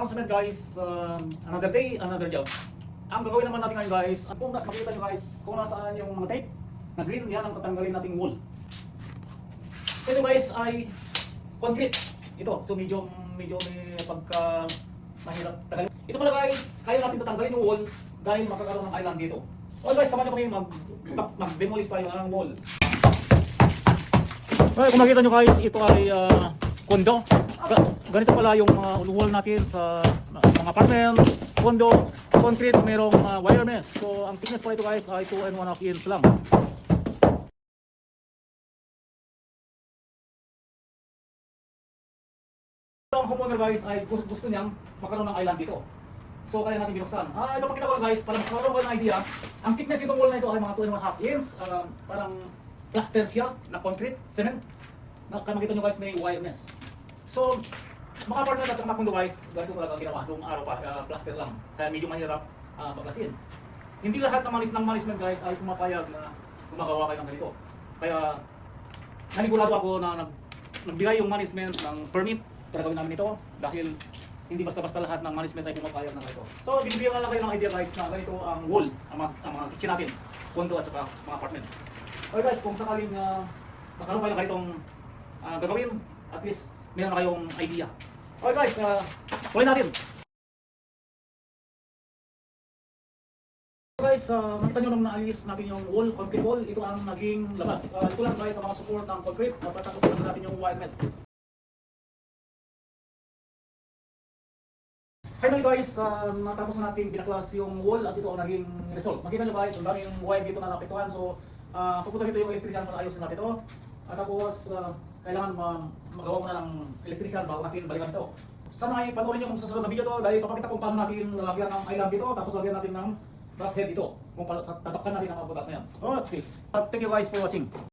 announcement guys, another day, another job. Ang gagawin naman natin ngayon guys, kung makikita nyo guys, kung nasaan yung mga tape na green, yan ang tatanggalin nating wall. Ito guys ay concrete. Ito, so medyo may pagka mahirap tagalin. Ito pala guys, kaya natin tatanggalin yung wall dahil makakaroon ng island dito. Okay guys, samahan nyo kami mag-demolish tayo ng wall. Okay, kung makikita nyo guys, ito ay kondo. Ganito pala yung wall natin sa mga apartment, kondo, concrete, mayroong wire mesh. So ang thickness pala ito guys ay 2 and 1/2 inch lang. Ang homeowner guys ay gusto niyang magkaroon ng island dito. So kaya natin binuksan. Ipapakita ko lang guys, para magkaroon ko ng idea. Ang thickness itong wall na ito ay mga 2 and 1/2 inch. Parang plaster siya na concrete, cement. Makita nyo guys may wire mesh. So mga partner at mga kondo guys, ganito talaga ginawa nung araw pa, plaster lang. Kaya medyo mahirap baklasin. Hindi lahat ng management guys ay pumapayag na gumagawa kayo ng ganito. Kaya nanigurado ako na nagbigay yung management ng permit para gawin namin ito dahil hindi basta-basta lahat ng management ay pumapayag ng ganito. So binibigyan na lang kayo ng idea guys na ganito ang wall, ang mga kitchen natin, kondo at saka mga apartment. Okay guys, kung sakaling magkaroon kayo ng ganitong gagawin, at least meron na kayong idea. Okay guys, tuloy natin. Guys, makita nyo nung naalis natin yung wall, concrete wall, ito ang naging labas. Ito lang guys ang mga support ng concrete, tapos na natin yung wire mesh. Finally guys, natapos na natin binaklas yung wall at ito ang naging result. Makita nyo guys, ang daming wire dito na napituan. So, pupunta dito yung electrician para ayusin natin ito. At tapos, kailangan magawa mo na ng electrician bago natin balikan ito. Sana ay panoorin nyo kung susunod na video to dahil papakita kung paano natin lalagyan ng island dito. Tapos lagyan natin ng bracket dito. Kung tatakpan natin ang mga butas na yan. Okay. Thank you guys for watching.